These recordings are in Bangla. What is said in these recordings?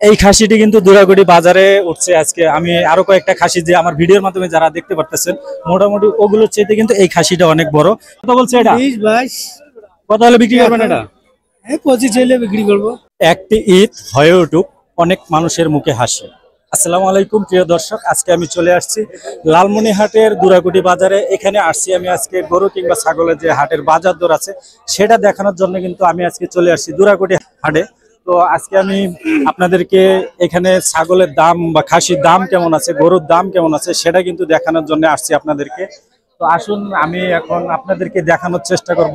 এই খাসিটি কিন্তু দুরাগুড়ি বাজারে উঠছে আজকে। আমি আরো কয়েকটা খাসি যে আমার ভিডিওর মাধ্যমে যারা দেখতে পারতেছেন, মোটামুটি ওগুলোর চাইতে কিন্তু এই খাসিটা অনেক বড়। কত বলছে এটা? 20-22। কত হলে বিক্রি করবেন এটা? 25 হলে বিক্রি করবো। একটি ঈদ হয়ে উঠুক, অনেক মানুষের মুখে হাসি। আসসালামু আলাইকুম প্রিয় দর্শক, আজকে আমি চলে আসছি লালমনিরহাটের দুরাগুড়ি বাজারে। এখানে আসছি আমি আজকে গরু কিংবা ছাগলের যে হাটের বাজার দর আছে সেটা দেখানোর জন্য কিন্তু আমি আজকে চলে আসছি দুরাগুড়ি হাটে। তো আজকে আমি আপনাদেরকে এখানে ছাগলের দাম বা খাসির দাম কেমন আছে, গরুর দাম কেমন আছে সেটা কিন্তু দেখানোর জন্য আসছি আপনাদেরকে। তো আসুন আমি এখন আপনাদেরকে দেখানোর চেষ্টা করব।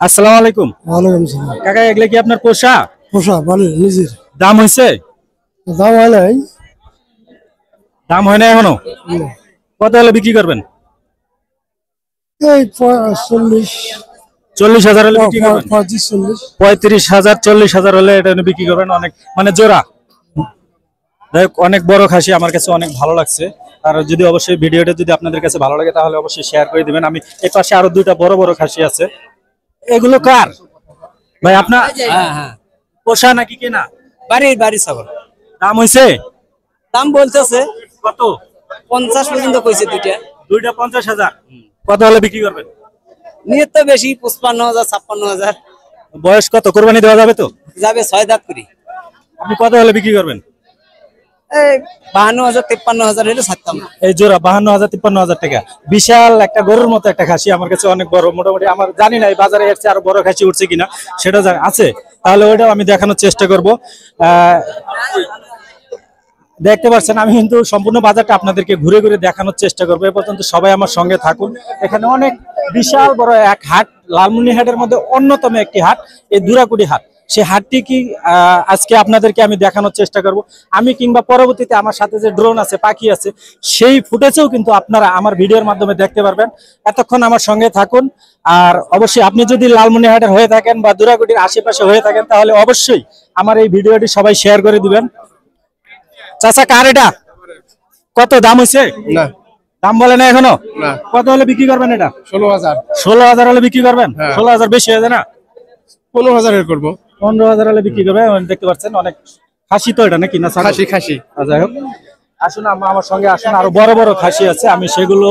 আসসালামু আলাইকুম। ওয়ালাইকুম আসসালাম। কাকা, এগুলো কি আপনার পোষা? পোষা ভালো নিজের। দাম হয়েছে? দাম হয় নাই। দাম হয় না এখনো? কত হলে বিক্রি করবেন? এই 40 40,000 হলে বিক্রি করবেন? 35-40। 35,000 40,000 হলে এটা বিক্রি করবেন। অনেক মানে জোড়া। যাই হোক, অনেক বড় খাসি, আমার কাছে অনেক ভালো লাগছে। আর যদি অবশ্যই ভিডিওটা যদি আপনাদের কাছে ভালো লাগে তাহলে অবশ্যই শেয়ার করে দিবেন। আমি এই পাশে আরো দুইটা বড় বড় খাসি আছে। এগুলো কার ভাই? আপনার? হ্যাঁ হ্যাঁ, পোষা নাকি কেনা? বাড়ি ছাগল। দাম হয়েছে? দাম বলতেছে কত? 50 পর্যন্ত কইছে দুইটা। দুইটা 50,000। কত হলে বিক্রি করবেন? নিয়ে তো বেশি 55,000 56,000 বয়স কত? কোরবানি দেওয়া যাবে তো? যাবে 6 দাঁত করি। আপনি কত হলে বিক্রি করবেন? এই 52,000 53,000 হলে ছাড়তাম। এই জোড়া 52,000 53,000 টাকা। বিশাল একটা গরুর মতো একটা খাসি, আমার কাছে অনেক বড়। মোটামুটি আমার জানি না এই বাজারে এসে আরো বড় খাসি উঠছে কিনা, সেটা আছে তাহলে ওইটাও আমি দেখানোর চেষ্টা করব। দেখতে পাচ্ছেন আমি কিন্তু সম্পূর্ণ বাজারটা আপনাদেরকে ঘুরে ঘুরে দেখানোর চেষ্টা করবো। এ পর্যন্ত সবাই আমার সঙ্গে থাকুন। এখানে অনেক বিশাল বড় এক হাট, লালমনিরহাটের মধ্যে অন্যতম একটি হাট এই দুরাগুড়ি হাট। সেই হাটটি কি আজকে আপনাদেরকে আমি দেখানোর চেষ্টা করব। আমি কিংবা পরবর্তীতে আমার সাথে যে ড্রোন আছে, পাখি আছে, সেই ফুটেজেও কিন্তু আপনারা আমার ভিডিওর মাধ্যমে দেখতে পারবেন। এতক্ষণ আমার সঙ্গে থাকুন। আর অবশ্যই আপনি যদি লালমনিরহাটের হয়ে থাকেন বা দুরাগুড়ির আশেপাশে হয়ে থাকেন তাহলে অবশ্যই আমার এই ভিডিওটি সবাই শেয়ার করে দিবেন। চাচা, কার এটা? কত দাম হয়েছে? না, দাম বলে না এখনো? না। কত হলে বিক্রি করবেন এটা? 16,000। 16,000 হলে বিক্রি করবেন? 16,000 বেশি হয়ে যায় না? 15,000 এর করবো। 15,000 হলে বিক্রি করবে। দেখতে পাচ্ছেন অনেক খাসি তো এটা নাকি না? খাসি। যাই হোক, আসুন আমার সঙ্গে আসুন। আরো বড় বড় খাসি আছে, আমি সেগুলো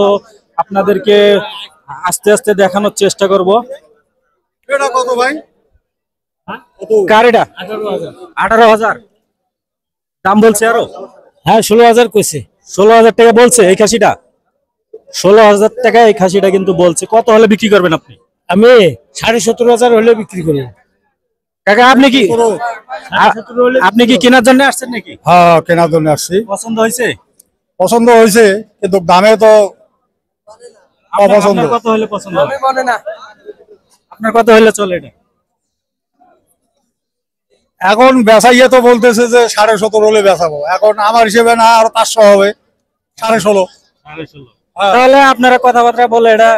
আপনাদেরকে আস্তে আস্তে দেখানোর চেষ্টা করব। এটা কত ভাই? কার এটা? 18,000 দাম বলছে আরো? হ্যাঁ 16,000 কইছে। 16,000 টাকা বলছে এই খাসিটা। 16,000 টাকা এই খাসিটা কিন্তু বলছে। কত হলে বিক্রি করবেন আপনি? আমি 17,500 হলে বিক্রি করব। কাকা, আপনি কি কেনার জন্য আসছেন নাকি? হ্যাঁ, কেনার জন্য আসছি। পছন্দ হয়েছে? পছন্দ হয়েছে, কিন্তু দামে তো অপছন্দ। আপনার কত হলে পছন্দ হবে? আপনার কত হলে চলে এটা? এখন বেচাইয়ে তো বলতেছে যে 17.5 হলে বেচাবো। এখন আমার হিসেবে না, আর 500 হবে। 16.5। 16.5। তাহলে আপনারা কথাবার্তা বলে এটা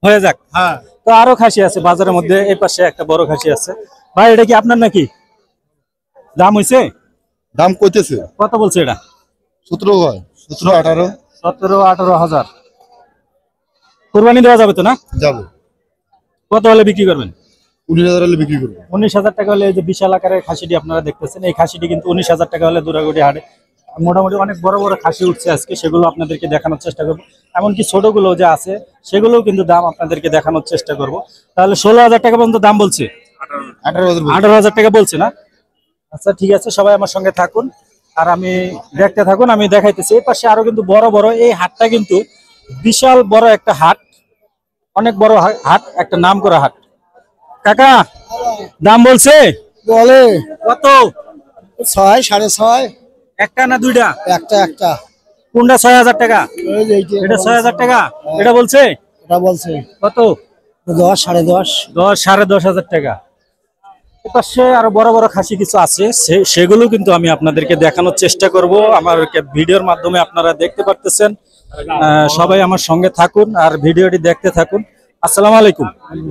হয়ে যাক। হ্যাঁ, তো আরো খাসি আছে বাজারের মধ্যে। এই পাশে একটা বড় খাসি আছে। ভাই, এটা কি আপনার নাকি? দাম হয়েছে? দাম কইতেছে কত বলছে এটা? 17 হয়, 17-18 17-18,000। কুরবানি দেওয়া যাবে তো না? যাবে। কত হলে বিক্রি করবেন? 19,000 হলে বিক্রি করবো। 19,000 টাকা হলে এই যে বিশাল আকারের খাসিটি আপনারা দেখতেছেন, এই খাসিটি কিন্তু 19,000 টাকা হলে দুরাগুড়ি হাটে মোটামুটি অনেক বড় বড় খাসি উঠছে আজকে, সেগুলো আপনাদেরকে দেখানোর চেষ্টা করবো। এমনকি ছোটগুলো যে আছে সেগুলোও কিন্তু দাম আপনাদেরকে দেখানোর চেষ্টা করব। তাহলে 16,000 টাকা পর্যন্ত দাম বলছে? 18,000 টাকা বলছে না? আচ্ছা, ঠিক আছে, সবাই আমার সঙ্গে থাকুন আর আমি দেখতে থাকুন, আমি দেখাইতেছি। এই পাশে আরো কিন্তু বড় বড়, এই হাটটা কিন্তু বিশাল বড় একটা হাট, অনেক বড় হাট, একটা নাম করা হাট। কাকা, দাম বলছে? বলে কত? 6 6.5। একটা না দুইটা? একটা। কোনটা 6,000 টাকা? এই যে এটা 6,000 টাকা। এটা বলছে এটা বলছে কত? 10 10.5। 10,500 টাকা। পাশে আরো বড় বড় খাসি কিছু আছে, সেগুলো কিন্তু আমি আপনাদেরকে দেখানোর চেষ্টা করব আমার ভিডিওর মাধ্যমে। আপনারা দেখতে পারতেছেন, সবাই আমার সঙ্গে থাকুন আর ভিডিওটি দেখতে থাকুন। আসসালামু আলাইকুম।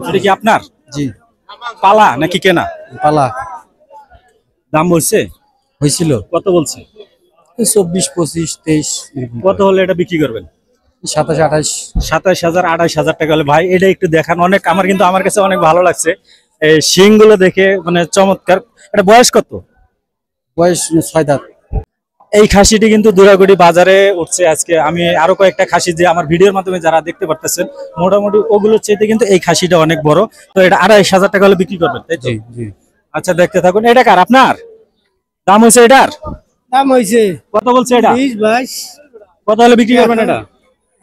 এটা কি আপনার? জি। পালা নাকি কেনা? পালা। দাম বলছে? হয়েছিল। কত বলছে? 24 25 23। কত হলে এটা বিক্রি করবেন? 27 28। 27,000 28,000 টাকা হলে। ভাই, এটা একটু দেখান। আমার কাছে অনেক ভালো লাগছে এই শিং গুলো দেখে, মানে চমৎকার। এটা বয়স কত? বয়স 6 দাঁত। এই খাসিটি কিন্তু দুরাগুড়ি বাজারে উঠছে আজকে। আমি আরো কয়েকটা খাসি যে আমার ভিডিওর মাধ্যমে যারা দেখতে পারতেছেন, মোটামুটি ওগুলোর চাইতে কিন্তু এই খাসিটা অনেক বড়। তো এটা 2,500 টাকা হলে বিক্রি করবেন, তাই তো? জি জি। আচ্ছা, দেখতে থাকুন। এটা কার, আপনার? দাম হয়েছে এটার? দাম হয়েছে কত বলছে এটা? 20-22। কত হলে বিক্রি করবেন এটা?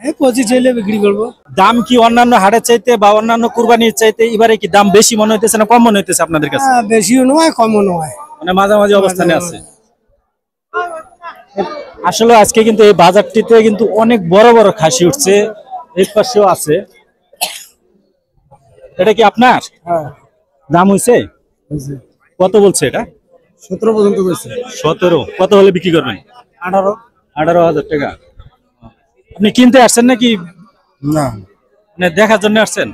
25 চাইলে বিক্রি করবো। দাম কি অন্যান্য হাটের চাইতে বা অন্যান্য কুরবানির চাইতে এবারে কি দাম বেশি মনে হইতেছে না কম মনে হইতেছে আপনাদের কাছে? বেশিও নয় কমও নয়, মানে মাঝামাঝি অবস্থানে আছে। আসলে আজকে কিন্তু এই বাজারটিতে কিন্তু অনেক বড় বড় খাসি উঠছে, এই পাশেও আছে। এটা কি আপনার? হ্যাঁ দাম হয়েছে? হয়েছে। কত বলছে এটা? 17 পর্যন্ত হয়েছে। 17। কত হলে বিক্রি করবেন? 18। 18,000 টাকা। আপনি কিনতে আসছেন নাকি না, মানে দেখার জন্য আসছেন?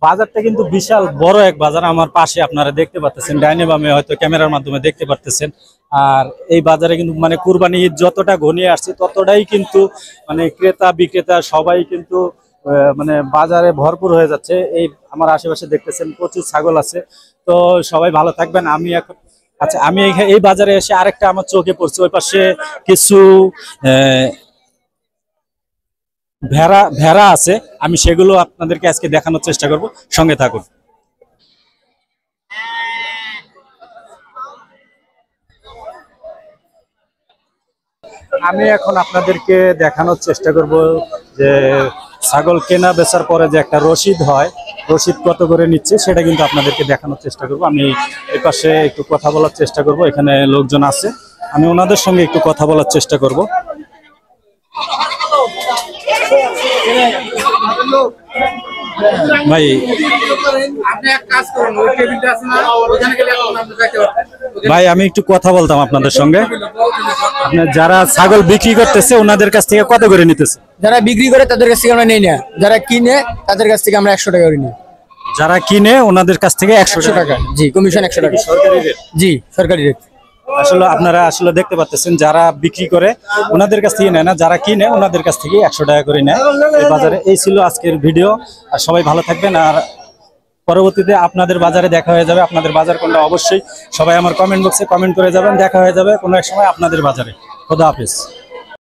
বাজারটা কিন্তু বিশাল বড় এক বাজার। আমার পাশে আপনারা দেখতে পাচ্ছেন, ডাইনে বামে হয়তো ক্যামেরার মাধ্যমে দেখতে পারতেছেন। আর এই বাজারে কিন্তু মানে কুরবানি ঈদ যতটা ঘনিয়ে আসছে ততটাই কিন্তু মানে ক্রেতা বিক্রেতা সবাই কিন্তু মানে বাজারে ভরপুর হয়ে যাচ্ছে। এই আমার আশেপাশে দেখতেছেন প্রচুর ছাগল আছে। তো সবাই ভালো থাকবেন। আমি এখন আচ্ছা, আমি এই বাজারে এসে আরেকটা আমার চোখে পড়ছে, ওই পাশে কিছু ভেড়া ভেড়া আছে। আমি সেগুলো আপনাদেরকে আজকে দেখানোর চেষ্টা করব, সঙ্গে থাকুন। আমি এখন আপনাদেরকে দেখানোর চেষ্টা করব যে ছাগল কেনা বেচার পরে যে একটা রসিদ হয়, রসিদ কত করে নিচ্ছে সেটা কিন্তু আপনাদেরকে দেখানোর চেষ্টা করব। আমি এই পাশে একটু কথা বলার চেষ্টা করব, এখানে লোকজন আছে, আমি ওনাদের সঙ্গে একটু কথা বলার চেষ্টা করব। ভাই ভাই আমি একটু কথা বলতাম আপনাদের সঙ্গে। আপনার যারা ছাগল বিক্রি করতেছে ওনাদের কাছ থেকে কত করে নিতেছে? যারা বিক্রি করে তাদের কাছ থেকে আমরা নেই না, যারা কিনে তাদের কাছ থেকে আমরা 100 টাকা করে নিই। যারা কিনে ওনাদের কাছ থেকে 100 100 টাকা, জি, কমিশন 100 টাকা। সরকারি রেট? জি, সরকারি রেট। আসলে আপনারা আসলে দেখতে পাচ্ছেন, যারা বিক্রি করে ওনাদের কাছ থেকে নেয় না, যারা কিনে ওনাদের কাছ থেকে 100 টাকা করে নেয় এই বাজারে। এই ছিল আজকের ভিডিও। আর সবাই ভালো থাকবেন। আর পরবর্তীতে আপনাদের বাজারে দেখা হয়ে যাবে। আপনাদের বাজার কোনটা অবশ্যই সবাই আমার কমেন্ট বক্সে কমেন্ট করে যাবেন। দেখা হয়ে যাবে কোনো এক সময় আপনাদের বাজারে। খোদা হাফেজ।